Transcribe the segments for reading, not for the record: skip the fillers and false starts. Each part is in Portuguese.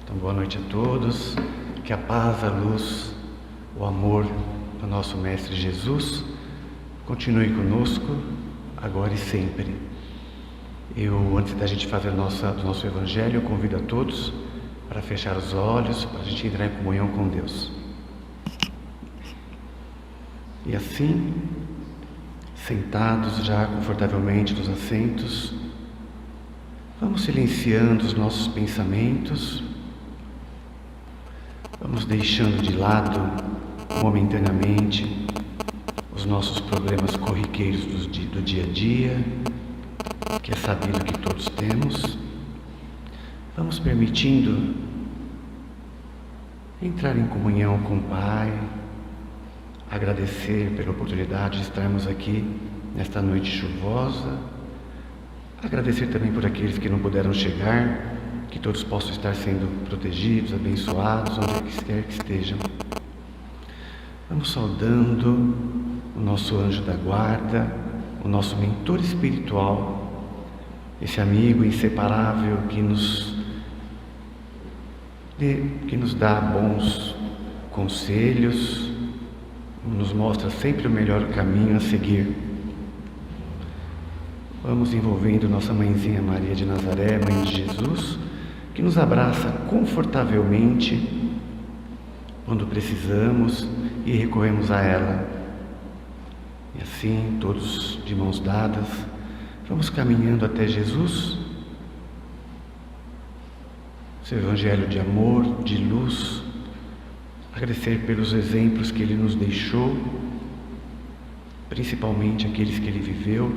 Então, boa noite a todos, que a paz, a luz, o amor do nosso Mestre Jesus continue conosco, agora e sempre. Antes da gente fazer o nosso Evangelho, eu convido a todos para fechar os olhos, para a gente entrar em comunhão com Deus. E assim, sentados já confortavelmente nos assentos, vamos silenciando os nossos pensamentos, vamos deixando de lado momentaneamente os nossos problemas corriqueiros do dia a dia, que é sabido que todos temos. Vamos permitindo entrar em comunhão com o Pai, agradecer pela oportunidade de estarmos aqui nesta noite chuvosa, agradecer também por aqueles que não puderam chegar, que todos possam estar sendo protegidos, abençoados, onde quer que estejam. Vamos saudando o nosso anjo da guarda, o nosso mentor espiritual, esse amigo inseparável que nos dá bons conselhos, nos mostra sempre o melhor caminho a seguir. Vamos envolvendo nossa mãezinha Maria de Nazaré, Mãe de Jesus, que nos abraça confortavelmente quando precisamos e recorremos a ela. E assim, todos de mãos dadas, vamos caminhando até Jesus, seu Evangelho de amor, de luz, agradecer pelos exemplos que Ele nos deixou, principalmente aqueles que Ele viveu,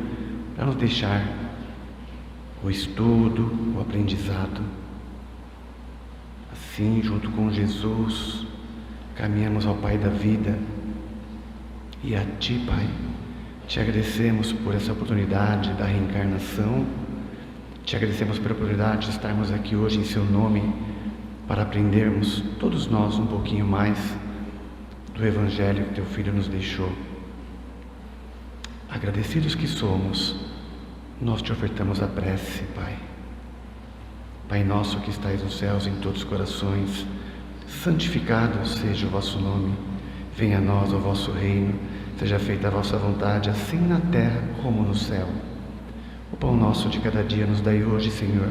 para nos deixar o estudo, o aprendizado. Assim, junto com Jesus, caminhamos ao Pai da vida. E a Ti, Pai, Te agradecemos por essa oportunidade da reencarnação, Te agradecemos pela oportunidade de estarmos aqui hoje em Seu nome, para aprendermos, todos nós, um pouquinho mais do Evangelho que Teu Filho nos deixou. Agradecidos que somos, nós Te ofertamos a prece, Pai. Pai nosso que estais nos céus, em todos os corações, santificado seja o vosso nome. Venha a nós o vosso reino, seja feita a vossa vontade, assim na terra como no céu. O pão nosso de cada dia nos dai hoje, Senhor.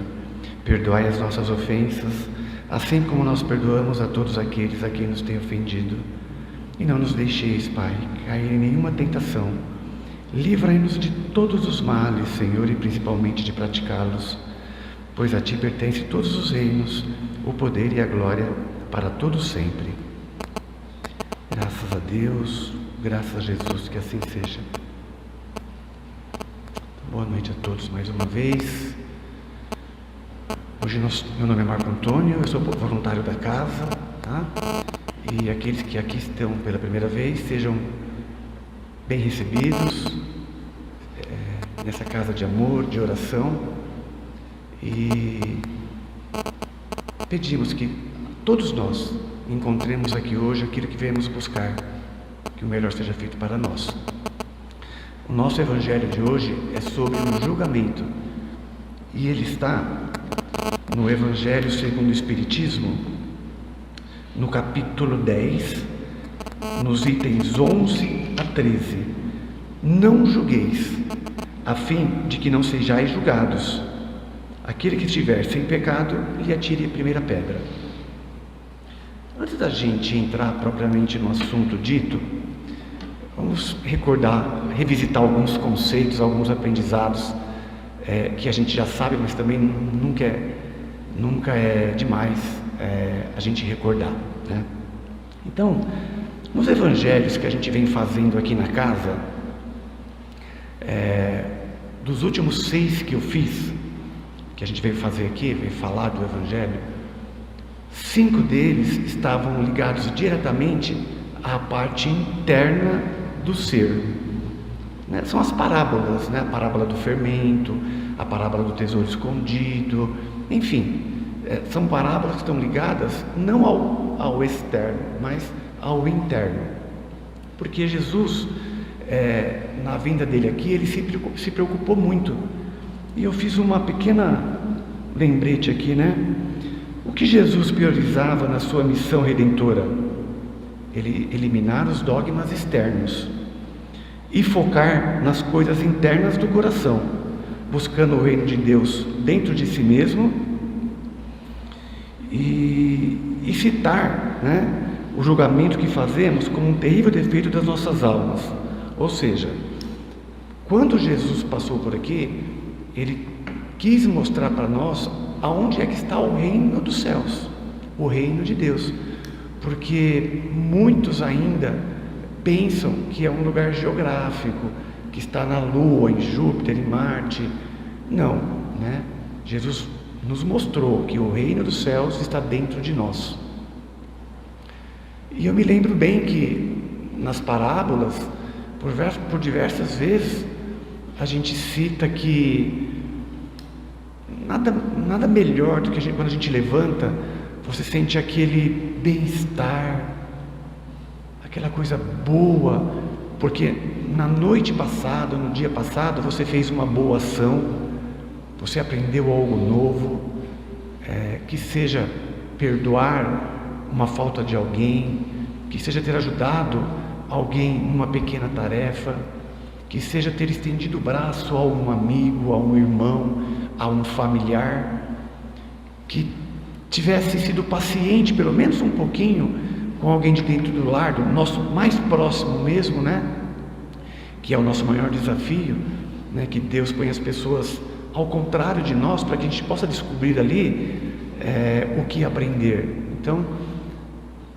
Perdoai as nossas ofensas, assim como nós perdoamos a todos aqueles a quem nos têm ofendido. E não nos deixeis, Pai, cair em nenhuma tentação. Livrai-nos de todos os males, Senhor, e principalmente de praticá-los, pois a Ti pertencem todos os reinos, o poder e a glória para todos sempre. Graças a Deus, graças a Jesus, que assim seja. Boa noite a todos mais uma vez. Hoje meu nome é Marco Antônio, eu sou voluntário da casa, tá? E aqueles que aqui estão pela primeira vez, sejam bem recebidos nessa casa de amor, de oração, e pedimos que todos nós encontremos aqui hoje aquilo que viemos buscar, que o melhor seja feito para nós. O nosso Evangelho de hoje é sobre o julgamento, e ele está no Evangelho segundo o Espiritismo, no capítulo 10, nos itens 11 a 13. Não julgueis, a fim de que não sejais julgados. Aquele que estiver sem pecado, lhe atire a primeira pedra. Antes da gente entrar propriamente no assunto dito, vamos revisitar alguns conceitos, alguns aprendizados que a gente já sabe, mas também nunca é demais a gente recordar, né? Então, nos evangelhos que a gente vem fazendo aqui na casa, dos últimos 6 que eu fiz, que a gente veio fazer aqui, veio falar do Evangelho, 5 deles estavam ligados diretamente à parte interna do ser, né? São as parábolas, né? A parábola do fermento, a parábola do tesouro escondido, enfim, são parábolas que estão ligadas não ao externo, mas ao interno, porque Jesus, na vinda dele aqui, ele se preocupou muito. E eu fiz uma pequena lembrete aqui, né? O que Jesus priorizava na sua missão redentora? Ele eliminar os dogmas externos e focar nas coisas internas do coração, buscando o reino de Deus dentro de si mesmo e citar, o julgamento que fazemos como um terrível defeito das nossas almas. Ou seja, quando Jesus passou por aqui, ele quis mostrar para nós aonde é que está o reino dos céus, o reino de Deus, porque muitos ainda pensam que é um lugar geográfico, que está na Lua, em Júpiter, em Marte. Não, Jesus nos mostrou que o reino dos céus está dentro de nós. E eu me lembro bem que nas parábolas, por diversas vezes, a gente cita que nada melhor do que quando a gente levanta, você sente aquele bem-estar, aquela coisa boa, porque na noite passada, no dia passado, você fez uma boa ação, você aprendeu algo novo, que seja perdoar uma falta de alguém, que seja ter ajudado alguém numa pequena tarefa, que seja ter estendido o braço a um amigo, a um irmão, a um familiar, que tivesse sido paciente pelo menos um pouquinho com alguém de dentro do lar, do nosso mais próximo mesmo, que é o nosso maior desafio, que Deus põe as pessoas ao contrário de nós, para que a gente possa descobrir ali o que aprender. Então,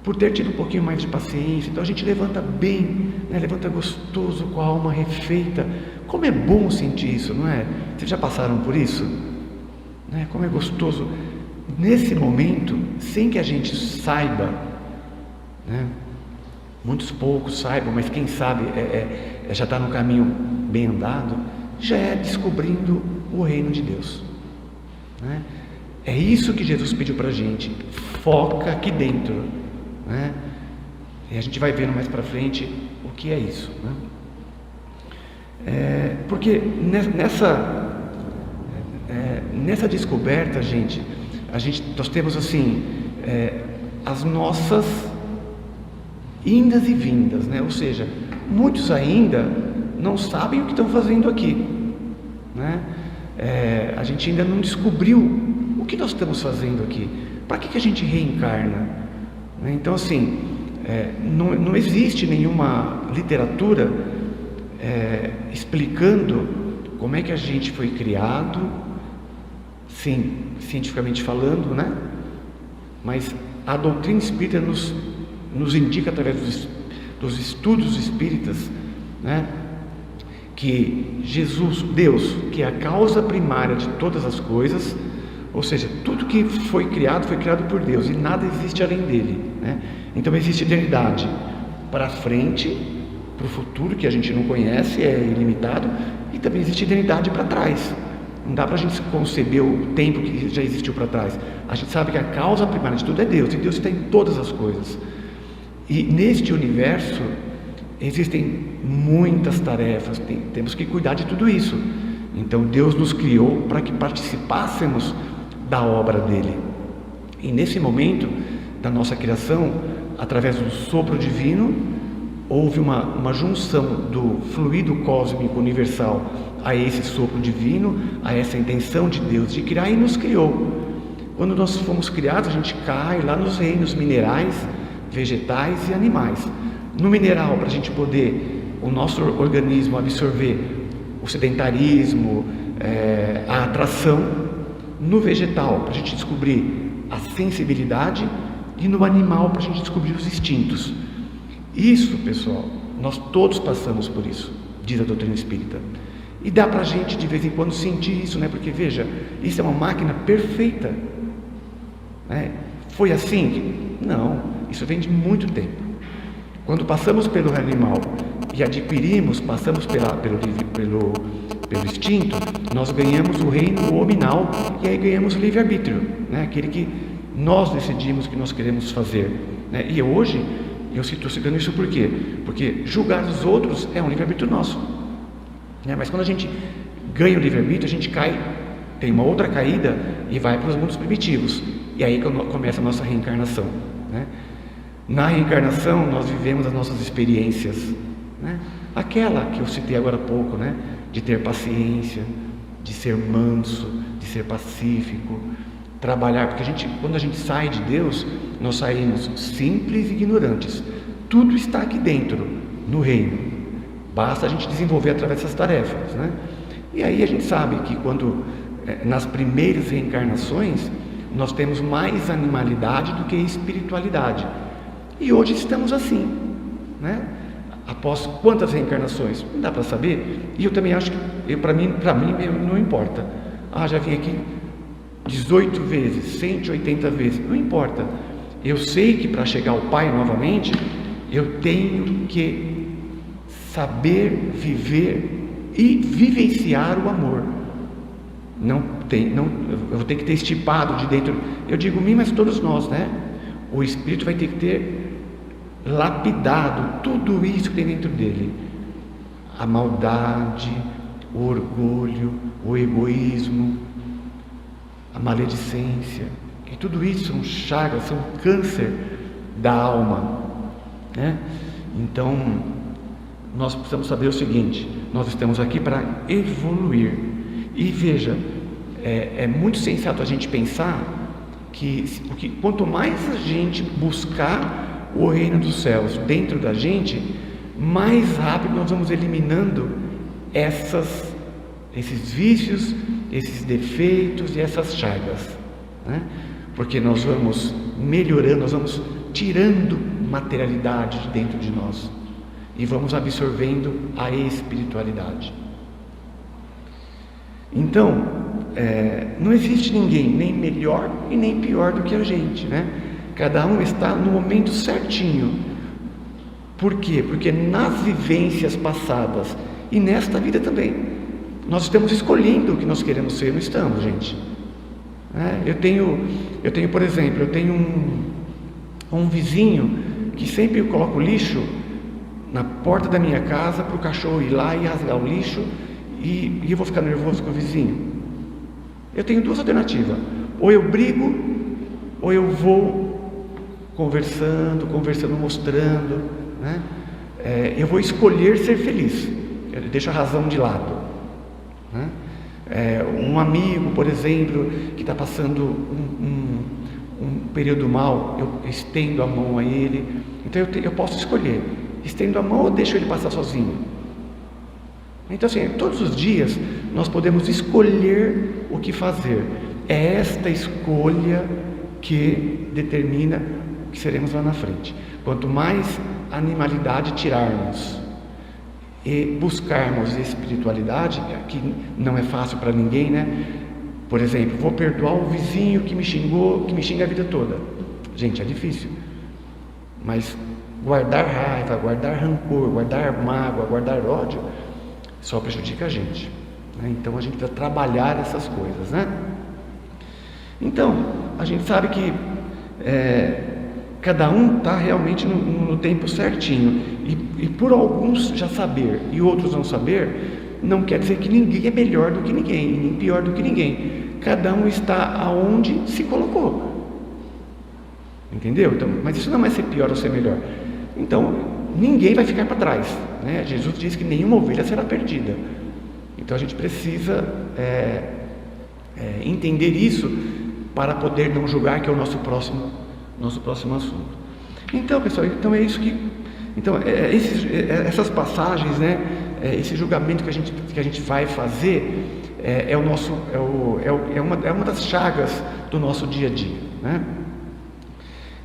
por ter tido um pouquinho mais de paciência, então a gente levanta bem, levanta gostoso, com a alma refeita. Como é bom sentir isso, não é? Vocês já passaram por isso? Como é gostoso nesse momento, sem que a gente saiba, muitos poucos saibam, mas quem sabe já está no caminho bem andado, já é descobrindo o reino de Deus. É isso que Jesus pediu para a gente. Foca aqui dentro, e a gente vai vendo mais para frente o que é isso, porque nessa descoberta, nós temos assim as nossas indas e vindas, ou seja, muitos ainda não sabem o que estão fazendo aqui, a gente ainda não descobriu o que nós estamos fazendo aqui, para que a gente reencarna. Então assim, não existe nenhuma literatura explicando como é que a gente foi criado, sim, cientificamente falando, mas a doutrina espírita nos indica através dos estudos espíritas, que Jesus, Deus, que é a causa primária de todas as coisas, ou seja, tudo que foi criado por Deus, e nada existe além dele, Então existe eternidade para frente, para o futuro que a gente não conhece, é ilimitado, e também existe eternidade para trás. Não dá para a gente conceber o tempo que já existiu para trás. A gente sabe que a causa primária de tudo é Deus, e Deus está em todas as coisas. E neste universo existem muitas tarefas, temos que cuidar de tudo isso. Então Deus nos criou para que participássemos da obra dele. E nesse momento da nossa criação, através do sopro divino, houve uma junção do fluido cósmico universal a esse sopro divino, a essa intenção de Deus de criar, e nos criou. Quando nós fomos criados, a gente cai lá nos reinos minerais, vegetais e animais. No mineral, para a gente poder, o nosso organismo absorver o sedentarismo, a atração. No vegetal, para a gente descobrir a sensibilidade, e no animal, para a gente descobrir os instintos. Isso, pessoal, nós todos passamos por isso, diz a doutrina espírita. E dá para a gente de vez em quando sentir isso, porque veja, isso é uma máquina perfeita. Foi assim? Não, isso vem de muito tempo. Quando passamos pelo animal e passamos pelo instinto, nós ganhamos o reino hominal, e aí ganhamos o livre-arbítrio, aquele que nós decidimos que nós queremos fazer. E hoje, eu estou citando isso por quê? Porque julgar os outros é um livre-arbítrio nosso. Mas quando a gente ganha o livre-arbítrio, a gente cai, tem uma outra caída e vai para os mundos primitivos. e aí começa a nossa reencarnação, né? Na reencarnação nós vivemos as nossas experiências, né? Aquela que eu citei agora há pouco, né? De ter paciência, de ser manso, de ser pacífico, trabalhar, porque quando a gente sai de Deus, nós saímos simples e ignorantes. Tudo está aqui dentro, no reino. Basta a gente desenvolver através dessas tarefas, né? E aí a gente sabe que nas primeiras reencarnações, nós temos mais animalidade do que espiritualidade. E hoje estamos assim, né? Após quantas reencarnações? Não dá para saber. E eu também acho que, para mim não importa. Já vim aqui 18 vezes, 180 vezes, não importa. Eu sei que para chegar ao Pai novamente, eu tenho que saber viver e vivenciar o amor. Eu vou ter que ter estipado de dentro. Eu digo mim, mas todos nós, né? O Espírito vai ter que ter lapidado tudo isso que tem dentro dele: a maldade, o orgulho, o egoísmo, a maledicência, e tudo isso são chagas, são câncer da alma, né? Então nós precisamos saber o seguinte: nós estamos aqui para evoluir. E veja, é muito sensato a gente pensar que quanto mais a gente buscar o reino dos céus dentro da gente, mais rápido nós vamos eliminando esses vícios, esses defeitos e essas chagas, né? Porque nós vamos melhorando, nós vamos tirando materialidade de dentro de nós e vamos absorvendo a espiritualidade. Então, não existe ninguém nem melhor e nem pior do que a gente, né? Cada um está no momento certinho. Por quê? Porque nas vivências passadas e nesta vida também, nós estamos escolhendo o que nós queremos ser, não estamos, gente? Eu tenho, por exemplo, um vizinho que sempre eu coloco lixo na porta da minha casa para o cachorro ir lá e rasgar o lixo, e eu vou ficar nervoso com o vizinho. Eu tenho duas alternativas: ou eu brigo, ou eu vou conversando, mostrando, né? Eu vou escolher ser feliz, eu deixo a razão de lado, né? Um amigo, por exemplo, que está passando um período mal, eu estendo a mão a ele. Então eu posso escolher: estendo a mão ou deixo ele passar sozinho. Então assim, todos os dias nós podemos escolher o que fazer. É esta escolha que determina o que seremos lá na frente. Quanto mais animalidade tirarmos e buscarmos espiritualidade, que não é fácil para ninguém, né? Por exemplo, vou perdoar o vizinho que me xingou, que me xinga a vida toda. Gente, é difícil. Mas guardar raiva, guardar rancor, guardar mágoa, guardar ódio, só prejudica a gente, né? Então a gente precisa trabalhar essas coisas, né? Então, a gente sabe que cada um está realmente no tempo certinho, e por alguns já saber e outros não saber, não quer dizer que ninguém é melhor do que ninguém, nem pior do que ninguém. Cada um está aonde se colocou, entendeu? Então, mas isso não é ser pior ou ser melhor. Então, ninguém vai ficar para trás, né? Jesus diz que nenhuma ovelha será perdida. Então a gente precisa entender isso para poder não julgar, que é o nosso próximo assunto. Então, pessoal, é isso que... Então, essas passagens, né? Esse julgamento que a gente vai fazer é uma das chagas do nosso dia a dia, né?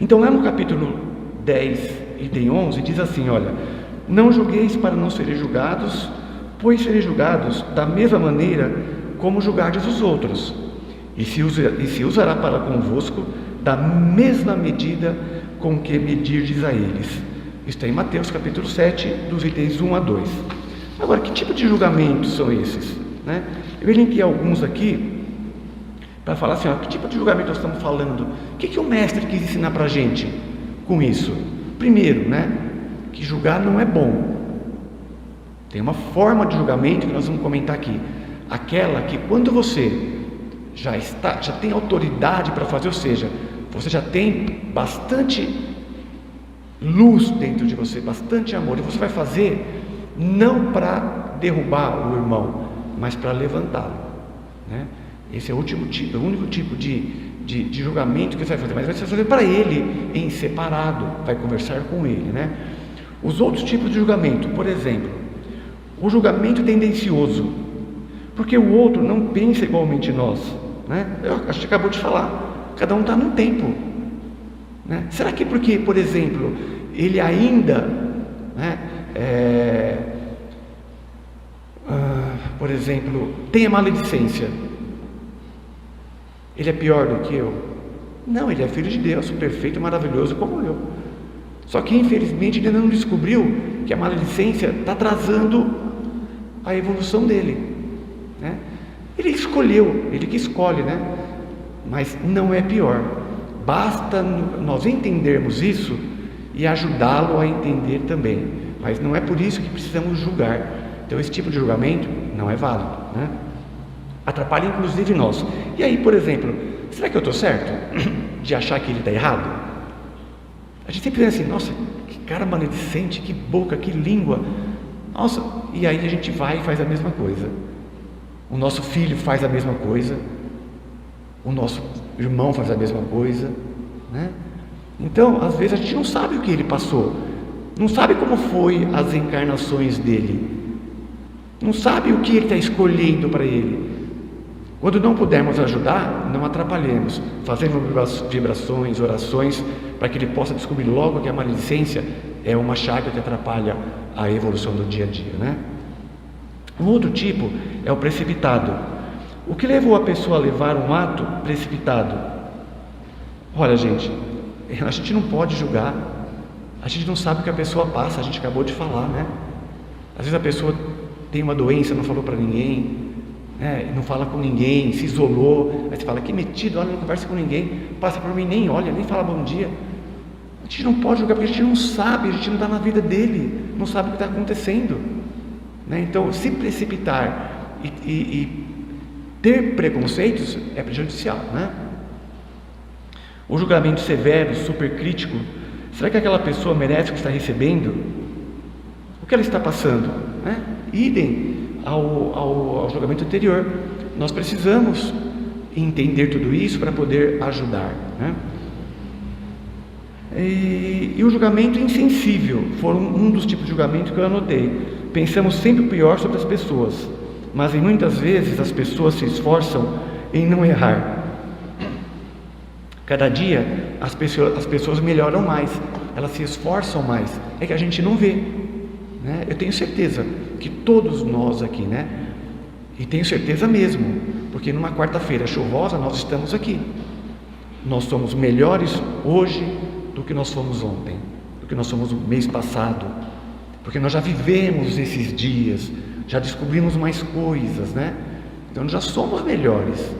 Então, lá no capítulo 10 item 11, diz assim: olha, não julgueis para não serem julgados, pois sereis julgados da mesma maneira como julgardes os outros, e se usará para convosco da mesma medida com que medirdes a eles. Isso está em Mateus capítulo 7, dos itens 1 a 2. Agora, que tipo de julgamentos são esses, né? Eu elenquei alguns aqui para falar assim: que tipo de julgamento nós estamos falando? O que o mestre quis ensinar para a gente com isso? Primeiro, né, que julgar não é bom. Tem uma forma de julgamento que nós vamos comentar aqui, aquela que quando você já tem autoridade para fazer, ou seja, você já tem bastante luz dentro de você, bastante amor, e você vai fazer não para derrubar o irmão, mas para levantá-lo, né? Esse é o único tipo de julgamento que você vai fazer, mas você vai fazer para ele em separado, vai conversar com ele, né? Os outros tipos de julgamento, por exemplo, o julgamento tendencioso, porque o outro não pensa igualmente nós, né? A gente acabou de falar, cada um está num tempo, né? Será que porque, por exemplo, ele ainda, né, por exemplo, tem a maledicência, ele é pior do que eu? Não, ele é filho de Deus, perfeito, maravilhoso como eu. Só que infelizmente ele ainda não descobriu que a maledicência está atrasando a evolução dele, né? Ele escolheu, ele que escolhe, né? Mas não é pior. Basta nós entendermos isso e ajudá-lo a entender também. Mas não é por isso que precisamos julgar. Então esse tipo de julgamento não é válido, né? Atrapalha inclusive nós. E aí, por exemplo, será que eu estou certo de achar que ele está errado? A gente sempre pensa assim, nossa, que cara maledicente, que boca, que língua, nossa, e aí a gente vai e faz a mesma coisa. O nosso filho faz a mesma coisa, o nosso irmão faz a mesma coisa, né? Então, às vezes a gente não sabe o que ele passou, não sabe como foi as encarnações dele, não sabe o que ele está escolhendo para ele. Quando não pudermos ajudar, não atrapalhemos, fazemos vibrações, orações, para que ele possa descobrir logo que a maledicência é uma chaga que atrapalha a evolução do dia a dia, né? Um outro tipo é o precipitado. O que levou a pessoa a levar um ato precipitado? Olha, gente, a gente não pode julgar, a gente não sabe o que a pessoa passa, a gente acabou de falar, né? Às vezes a pessoa tem uma doença, não falou para ninguém, né? Não fala com ninguém, se isolou, aí você fala, que metido, olha, não conversa com ninguém, passa por mim, nem olha, nem fala bom dia. A gente não pode julgar, porque a gente não sabe, a gente não está na vida dele, não sabe o que está acontecendo, né? Então, se precipitar e ter preconceitos é prejudicial, né? O julgamento severo, supercrítico, será que aquela pessoa merece o que está recebendo? O que ela está passando, né? Idem ao julgamento anterior. Nós precisamos entender tudo isso para poder ajudar, né? E o julgamento insensível foram um dos tipos de julgamento que eu anotei. Pensamos sempre o pior sobre as pessoas, mas muitas vezes as pessoas se esforçam em não errar. Cada dia as pessoas melhoram mais, elas se esforçam mais, é que a gente não vê, né? Eu tenho certeza que todos nós aqui, né? E tenho certeza mesmo, porque numa quarta-feira chuvosa nós estamos aqui. Nós somos melhores hoje do que nós fomos ontem, do que nós fomos no mês passado, porque nós já vivemos esses dias, já descobrimos mais coisas, né? Então já somos melhores.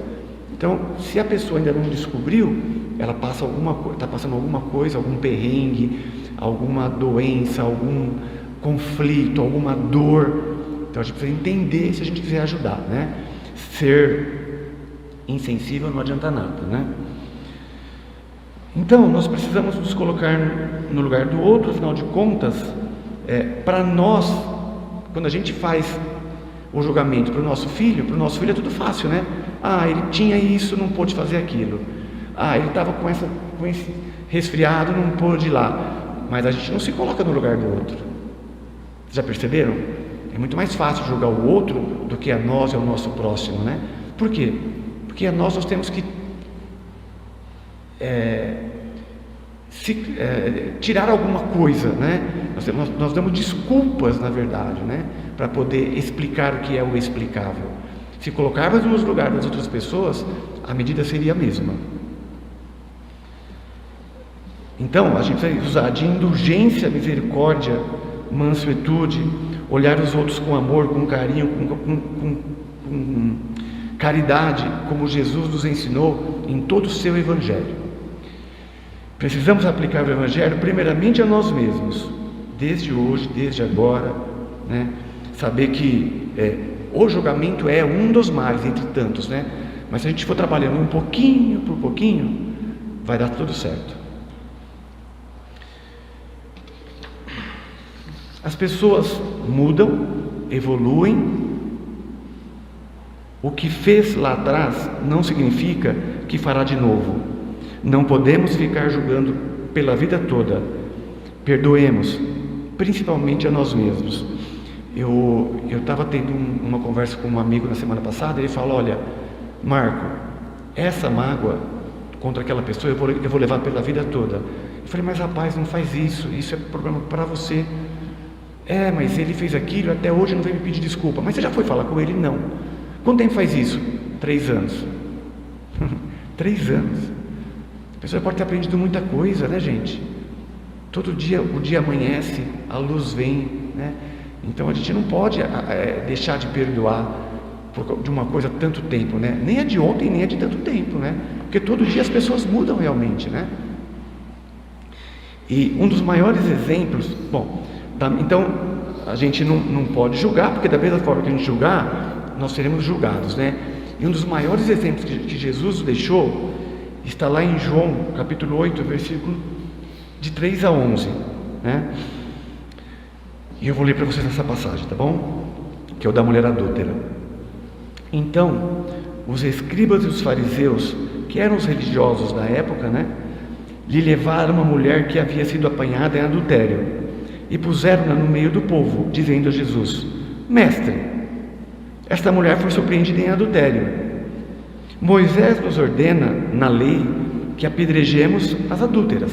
Então, se a pessoa ainda não descobriu, ela passa está passando alguma coisa, algum perrengue, alguma doença, algum conflito, alguma dor. Então a gente precisa entender se a gente quiser ajudar, né? Ser insensível não adianta nada, né? Então nós precisamos nos colocar no lugar do outro, afinal de contas, para nós, quando a gente faz o julgamento para o nosso filho é tudo fácil, né? Ah, ele tinha isso, não pôde fazer aquilo. Ah, ele estava com esse resfriado, não pôde ir lá. Mas a gente não se coloca no lugar do outro. Já perceberam? É muito mais fácil julgar o outro do que a nós e ao nosso próximo, né? Por quê? Porque a nós temos que tirar alguma coisa, né? Nós damos desculpas, na verdade, né? Para poder explicar o que é o explicável. Se colocarmos nos lugares das outras pessoas, a medida seria a mesma. Então, a gente vai usar de indulgência, misericórdia, mansuetude, olhar os outros com amor, com carinho, com caridade, como Jesus nos ensinou em todo o seu Evangelho. Precisamos aplicar o Evangelho primeiramente a nós mesmos, desde hoje, desde agora, né? Saber que o julgamento é um dos males entre tantos, né? Mas se a gente for trabalhando um pouquinho por pouquinho, vai dar tudo certo. As pessoas mudam, evoluem. O que fez lá atrás não significa que fará de novo. Não podemos ficar julgando pela vida toda. Perdoemos, principalmente a nós mesmos. Eu estava tendo uma conversa com um amigo na semana passada. Ele falou: olha, Marco, essa mágoa contra aquela pessoa eu vou levar pela vida toda. Eu falei: mas rapaz, não faz isso é problema para você. Mas ele fez aquilo, até hoje não veio me pedir desculpa. Mas você já foi falar com ele? Não. Quanto tempo faz isso? 3 anos. 3 anos. A pessoa pode ter aprendido muita coisa, né, gente? Todo dia o dia amanhece, a luz vem, né? Então a gente não pode deixar de perdoar de uma coisa há tanto tempo, né? Nem é de ontem, nem é de tanto tempo, né? Porque todo dia as pessoas mudam realmente, né? E um dos maiores exemplos, então a gente não pode julgar, porque da mesma forma que a gente julgar, nós seremos julgados, né? E um dos maiores exemplos que Jesus deixou está lá em João, capítulo 8, versículo de 3 a 11, né? E eu vou ler para vocês essa passagem, tá bom? Que é o da mulher adúltera. Então, os escribas e os fariseus, que eram os religiosos da época, né, lhe levaram uma mulher que havia sido apanhada em adultério e puseram-na no meio do povo, dizendo a Jesus: Mestre, esta mulher foi surpreendida em adultério. Moisés nos ordena, na lei, que apedrejemos as adúlteras.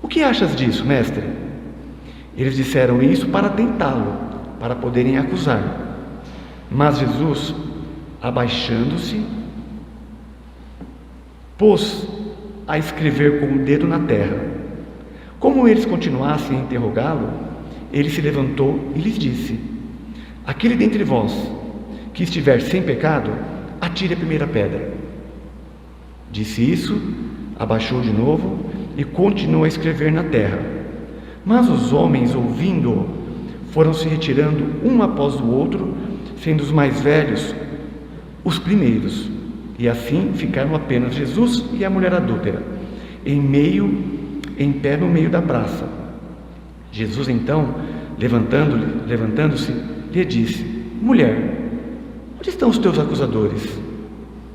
O que achas disso, mestre? Eles disseram isso para tentá-lo, para poderem acusar. Mas Jesus, abaixando-se, pôs a escrever com o dedo na terra. Como eles continuassem a interrogá-lo, ele se levantou e lhes disse: Aquele dentre vós que estiver sem pecado, atire a primeira pedra. Disse isso, abaixou de novo e continuou a escrever na terra. Mas os homens, ouvindo-o, foram se retirando um após o outro, sendo os mais velhos os primeiros. E assim ficaram apenas Jesus e a mulher adúltera, em pé no meio da praça. Jesus então, levantando-se, lhe disse: Mulher, onde estão os teus acusadores?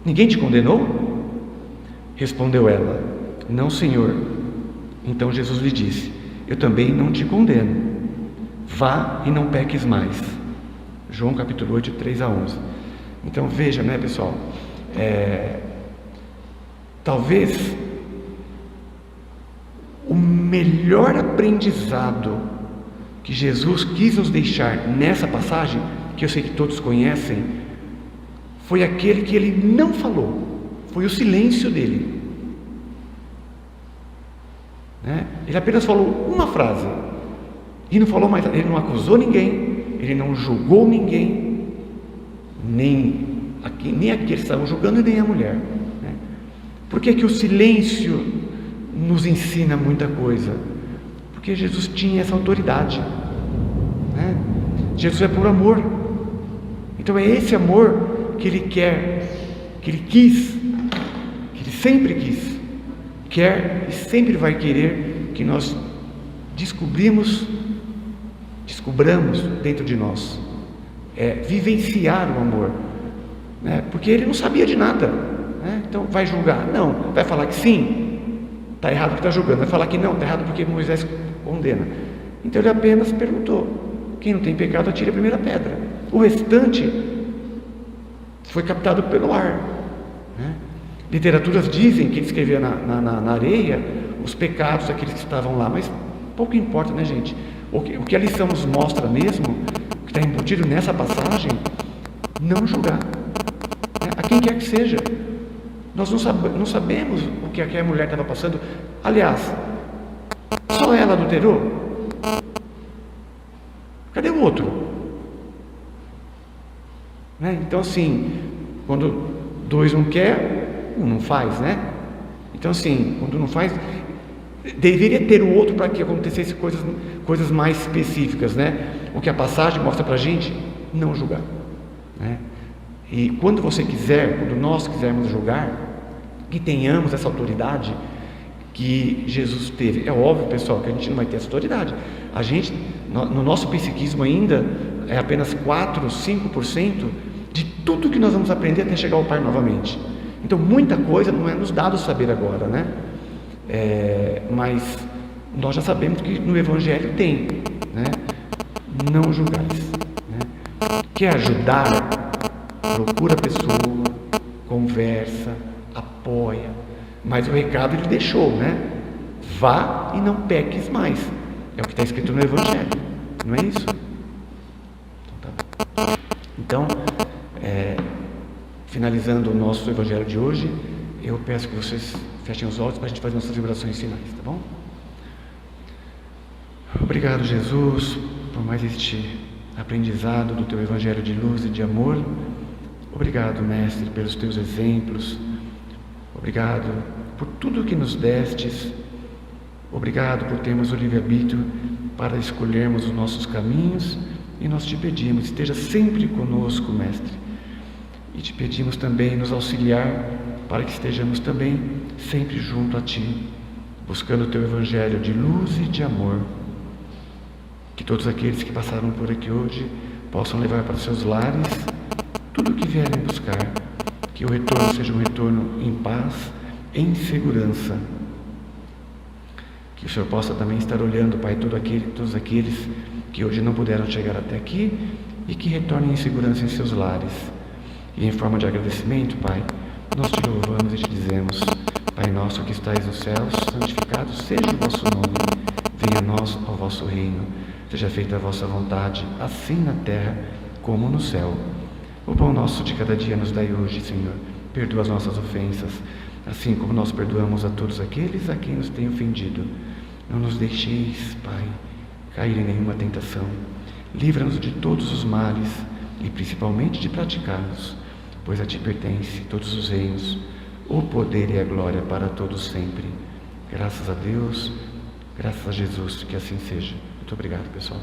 Ninguém te condenou? Respondeu ela: Não, Senhor. Então Jesus lhe disse: Eu também não te condeno. Vá e não peques mais. João capítulo 8, 3 a 11. Então veja, né, pessoal, talvez o melhor aprendizado que Jesus quis nos deixar nessa passagem, que eu sei que todos conhecem, foi aquele que ele não falou, foi o silêncio dele, né? Ele apenas falou uma frase e não falou mais. Ele não acusou ninguém, ele não julgou ninguém, nem aqueles que estavam julgando e nem a mulher, né? Por que o silêncio nos ensina muita coisa? Porque Jesus tinha essa autoridade, né? Jesus é por amor. Então é esse amor que ele quer, que ele quis, que ele sempre quis, quer e sempre vai querer que nós descubramos dentro de nós, vivenciar o amor, né? Porque ele não sabia de nada, né? Então vai julgar? Não. Vai falar que sim? Está errado porque está julgando. Vai falar que não? Está errado porque Moisés condena. Então ele apenas perguntou: quem não tem pecado, atire a primeira pedra. O restante foi captado pelo ar, né? Literaturas dizem que ele escrevia na areia os pecados daqueles que estavam lá, mas pouco importa, né, gente? O que a lição nos mostra mesmo, o que está embutido nessa passagem: não julgar, né? A quem quer que seja. Nós não sabemos o que aquela mulher estava passando. Aliás, só ela adulterou? Cadê o outro? Né? Então assim, quando dois não quer, um não faz, né? Então assim, quando não faz, deveria ter o outro para que acontecesse coisas mais específicas, né? O que a passagem mostra para a gente: não julgar, né? E quando você quiser, quando nós quisermos julgar, que tenhamos essa autoridade que Jesus teve. É óbvio, pessoal, que a gente não vai ter essa autoridade. A gente, no nosso psiquismo ainda, é apenas 4, 5% de tudo que nós vamos aprender até chegar ao Pai novamente. Então, muita coisa não é nos dado saber agora, né? Mas nós já sabemos que no Evangelho tem, né? Não julgais, né? Quer ajudar? Procura a pessoa, conversa, apoia. Mas o recado ele deixou, né? Vá e não peques mais. É o que está escrito no Evangelho, não é isso? Então, finalizando o nosso Evangelho de hoje, eu peço que vocês fechem os olhos para a gente fazer nossas vibrações finais, tá bom? Obrigado, Jesus, por mais este aprendizado do Teu Evangelho de luz e de amor. Obrigado, Mestre, pelos Teus exemplos. Obrigado por tudo que nos destes. Obrigado por termos o livre-arbítrio para escolhermos os nossos caminhos. E nós te pedimos, esteja sempre conosco, Mestre. E te pedimos também nos auxiliar para que estejamos também sempre junto a Ti, buscando o Teu Evangelho de luz e de amor. Que todos aqueles que passaram por aqui hoje possam levar para seus lares tudo o que vierem buscar. Que o retorno seja um retorno em paz, em segurança. Que o Senhor possa também estar olhando, Pai, todos aqueles que hoje não puderam chegar até aqui e que retornem em segurança em seus lares. E em forma de agradecimento, Pai, nós te louvamos e te dizemos: Pai nosso que estais nos céus, santificado seja o vosso nome. Venha a nós o vosso reino. Seja feita a vossa vontade, assim na terra como no céu. O pão nosso de cada dia nos dai hoje, Senhor. Perdoa as nossas ofensas, assim como nós perdoamos a todos aqueles a quem nos têm ofendido. Não nos deixeis, Pai, cair em nenhuma tentação. Livra-nos de todos os males e principalmente de praticar-los, pois a Ti pertence todos os reinos, o poder e a glória para todos sempre. Graças a Deus, graças a Jesus, que assim seja. Muito obrigado, pessoal.